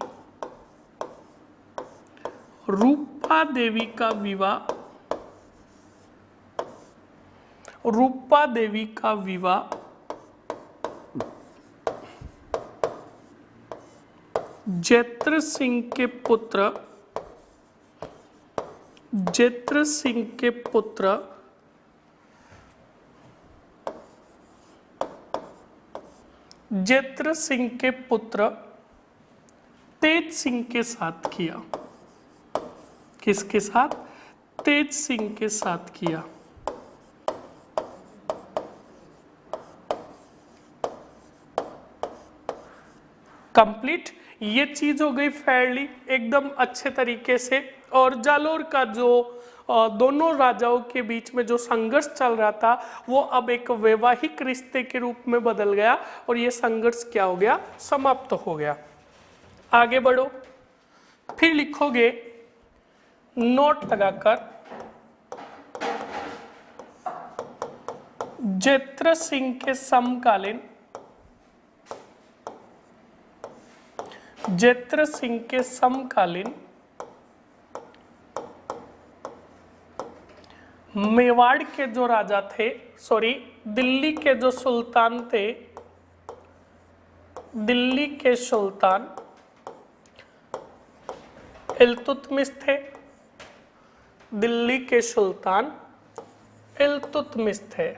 रूपा देवी का विवाह जैत्र सिंह के पुत्र तेज सिंह के साथ किया। किसके साथ? तेज सिंह के साथ किया। कंप्लीट। ये चीज हो गई फेयरली एकदम अच्छे तरीके से। और जालोर का जो दोनों राजाओं के बीच में जो संघर्ष चल रहा था वो अब एक वैवाहिक रिश्ते के रूप में बदल गया और ये संघर्ष क्या हो गया? समाप्त हो गया। आगे बढ़ो, फिर लिखोगे नोट लगाकर जैत्र सिंह के समकालीन मेवाड़ के जो राजा थे, दिल्ली के जो सुल्तान थे, दिल्ली के सुल्तान इल्तुतमिश थे। दिल्ली के सुल्तान इल्तुतमिश थे।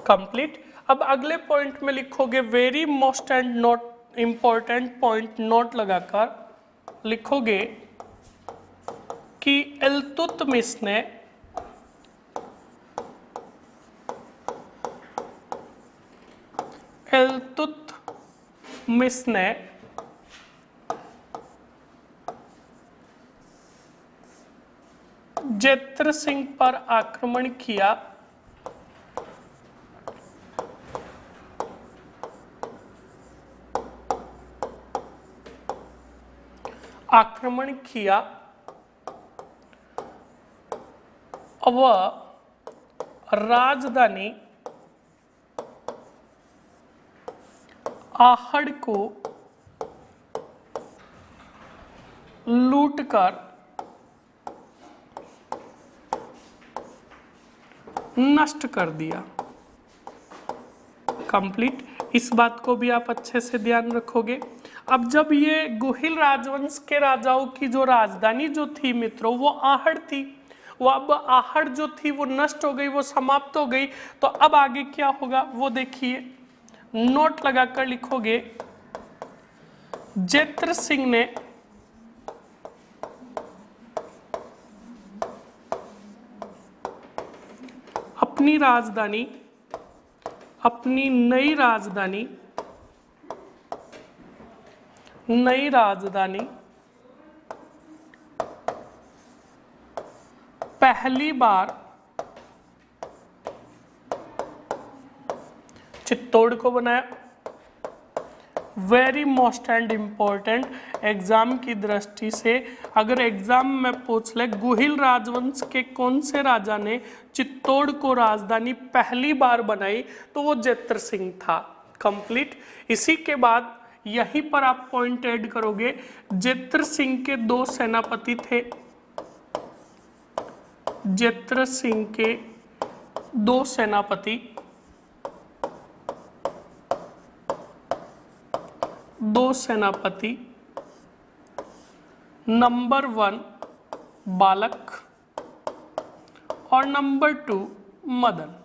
कंप्लीट। अब अगले पॉइंट में लिखोगे very most and note important point note लगाकर लिखोगे कि इल्तुतमिश ने जैत्र सिंह पर आक्रमण किया। वह राजधानी आहड़ को लूटकर नष्ट कर दिया। कंप्लीट। इस बात को भी आप अच्छे से ध्यान रखोगे। अब जब ये गुहिल राजवंश के राजाओं की जो राजधानी जो थी मित्रों वो आहड़ थी, वो अब आहड़ जो थी वो नष्ट हो गई, वो समाप्त हो गई। तो अब आगे क्या होगा वो देखिए, नोट लगाकर लिखोगे जैत्र सिंह ने अपनी नई राजधानी पहली बार चित्तौड़ को बनाया। Very most and important exam की दृष्टि से, अगर एग्जाम में पूछ ले गुहिल राजवंश के कौन से राजा ने चित्तौड़ को राजधानी पहली बार बनाई, तो वो जैत्र सिंह था। कंप्लीट। इसी के बाद यहीं पर आप पॉइंट ऐड करोगे, जैत्र सिंह के दो सेनापति थे। जैत्र सिंह के दो सेनापति, नंबर 1 बालक और नंबर 2 मदन।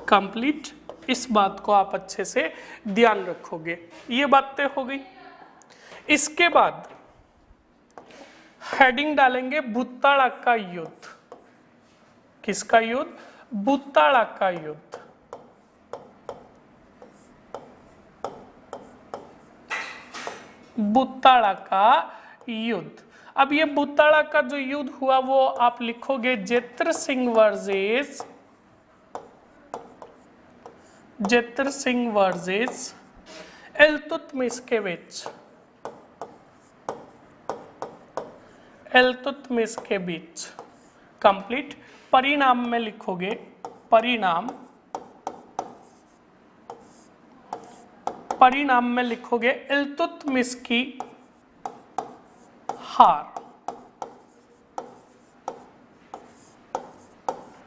कंप्लीट। इस बात को आप अच्छे से ध्यान रखोगे। ये बातें हो गई। इसके बाद हेडिंग डालेंगे भूताड़ा का युद्ध। किसका युद्ध? भूताड़ा का युद्ध। भूताड़ा का युद्ध। अब ये भूताड़ा का जो युद्ध हुआ वो आप लिखोगे जैत्र सिंह वर्सेस इल्तुतमिश के बीच। कंप्लीट। परिणाम में लिखोगे परिणाम में लिखोगे इल्तुतमिश की हार।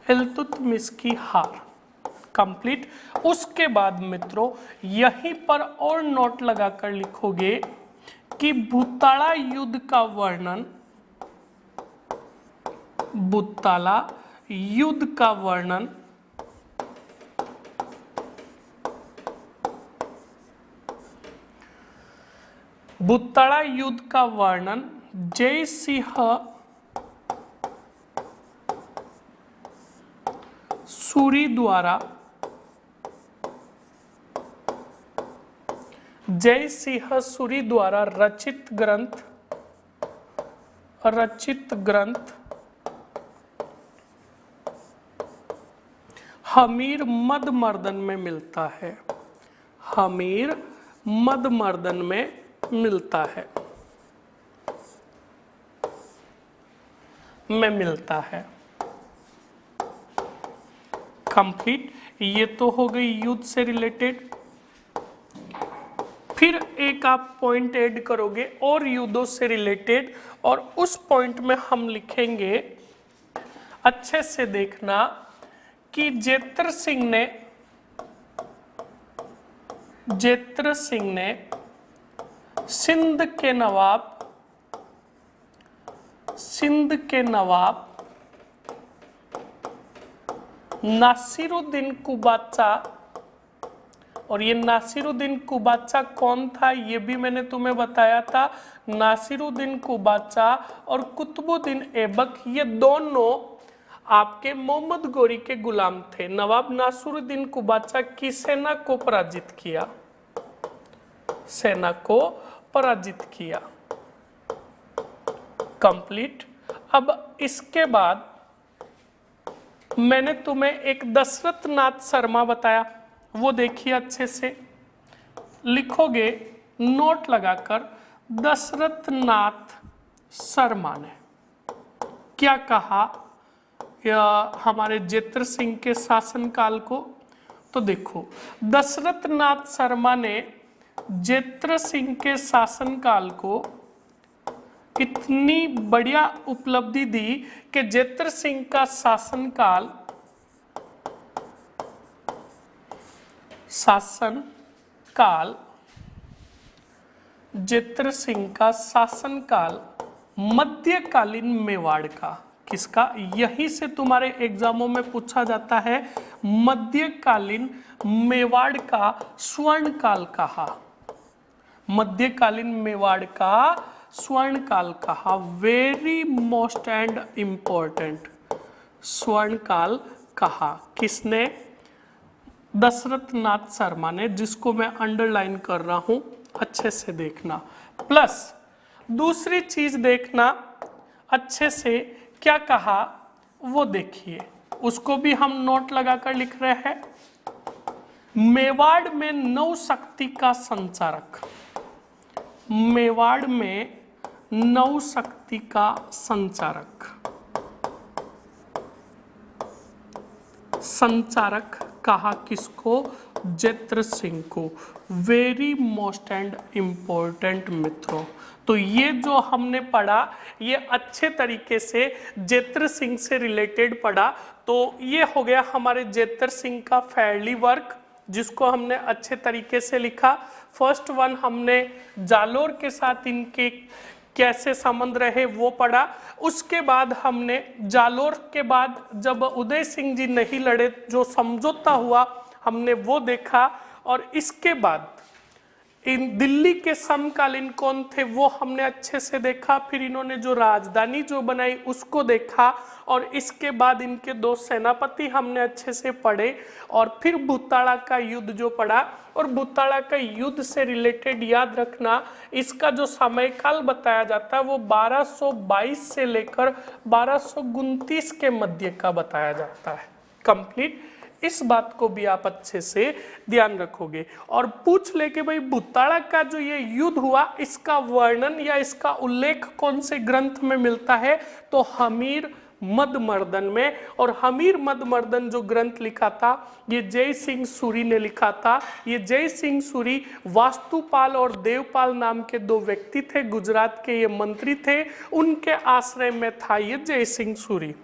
इल्तुतमिश की हार। कंप्लीट। उसके बाद मित्रों यहीं पर और नोट लगाकर लिखोगे कि भूताड़ा युद्ध का वर्णन, भूताड़ा युद्ध का वर्णन भूताड़ा युद्ध का वर्णन जय सिंह सूरी द्वारा रचित ग्रंथ हमीर मदमर्दन में मिलता है। हमीर मदमर्दन में मिलता है। कंप्लीट। ये तो हो गई युद्ध से रिलेटेड। फिर एक आप पॉइंट ऐड करोगे और युद्धों से रिलेटेड, और उस पॉइंट में हम लिखेंगे, अच्छे से देखना, कि जेत्र सिंह ने सिंध के नवाब नासिरुद्दीन कुबाचा, और ये नासिरुद्दीन कुबाचा कौन था ये भी मैंने तुम्हें बताया था। नासिरुद्दीन कुबाचा और कुतुबुद्दीन ऐबक ये दोनों आपके मोहम्मद गोरी के गुलाम थे। नवाब नासिरुद्दीन कुबाचा की सेना को पराजित किया। कंप्लीट। अब इसके बाद मैंने तुम्हें एक दशरथ नाथ शर्मा बताया, वो देखिए अच्छे से। लिखोगे नोट लगाकर, दशरथ नाथ शर्मा ने क्या कहा हमारे जेत्र सिंह के शासनकाल को। तो देखो, दशरथ नाथ शर्मा ने जेत्र सिंह के शासनकाल को इतनी बढ़िया उपलब्धि दी कि जेत्र सिंह का शासनकाल जेत्र सिंह का शासनकाल मध्यकालीन मेवाड़ का, किसका, यही से तुम्हारे एग्जामों में पूछा जाता है। मध्यकालीन मेवाड़ का स्वर्णकाल कहा। मध्यकालीन मेवाड़ का स्वर्णकाल कहा। वेरी मोस्ट एंड इंपॉर्टेंट, स्वर्णकाल कहा। किसने? दशरथ नाथ शर्मा ने, जिसको मैं अंडरलाइन कर रहा हूं, अच्छे से देखना। प्लस दूसरी चीज देखना अच्छे से, क्या कहा वो देखिए, उसको भी हम नोट लगाकर लिख रहे हैं। मेवाड़ में नौ शक्ति का संचारक, मेवाड़ में नौ शक्ति का संचारक कहा। किसको? जेत्र सिंह को। वेरी मोस्ट एंड इम्पोर्टेंट मित्रों, तो ये जो हमने पढ़ा ये अच्छे तरीके से जेत्र सिंह से रिलेटेड पढ़ा। तो ये हो गया हमारे जेत्र सिंह का फैरली वर्क, जिसको हमने अच्छे तरीके से लिखा। फर्स्ट वन हमने जालोर के साथ इनके कैसे संबंध रहे वो पढ़ा। उसके बाद हमने जालोर के बाद जब उदय सिंह जी नहीं लड़े, जो समझौता हुआ, हमने वो देखा। और इसके बाद इन दिल्ली के समकालीन कौन थे वो हमने अच्छे से देखा। फिर इन्होंने जो राजधानी जो बनाई उसको देखा, और इसके बाद इनके दो सेनापति हमने अच्छे से पढ़े। और फिर भूताड़ा का युद्ध जो पढ़ा, और भूताड़ा का युद्ध से रिलेटेड याद रखना, इसका जो समयकाल बताया जाता है वो 1222 से लेकर 1229 के मध्य का बताया जाता है। कंप्लीट। इस बात को भी आप अच्छे से ध्यान रखोगे। और पूछ ले कि भाई भूताड़ा का जो ये युद्ध हुआ इसका वर्णन या इसका उल्लेख कौन से ग्रंथ में मिलता है, तो हमीर मदमर्दन में। और हमीर मदमर्दन जो ग्रंथ लिखा था ये जय सिंह सूरी ने लिखा था। ये जय सिंह सूरी वास्तुपाल और देवपाल नाम के दो व्यक्ति थे, गुजरात के ये मंत्री थे, उनके आश्रय में था ये जय सिंह सूरी।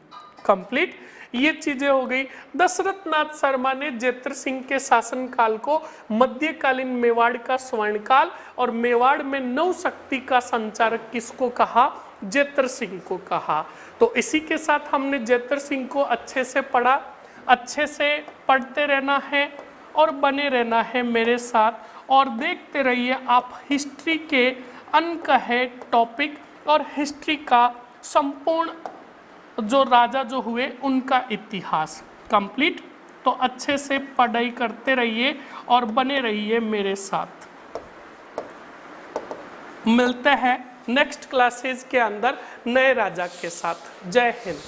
कंप्लीट ये चीजें हो गई। दशरथ नाथ शर्मा ने जेत्र सिंह के शासनकाल को मध्यकालीन मेवाड़ का स्वर्णकाल और मेवाड़ में नौ शक्ति का संचारक किसको कहा, जेत्र सिंह को कहा। तो इसी के साथ हमने जेत्र सिंह को अच्छे से पढ़ा, अच्छे से पढ़ते रहना है और बने रहना है मेरे साथ और देखते रहिए आप हिस्ट्री के अंक है टॉपिक और हिस्ट्री का संपूर्ण जो राजा जो हुए उनका इतिहास कंप्लीट। तो अच्छे से पढ़ाई करते रहिए और बने रहिए मेरे साथ। मिलते हैं नेक्स्ट क्लासेस के अंदर नए राजा के साथ। जय हिंद।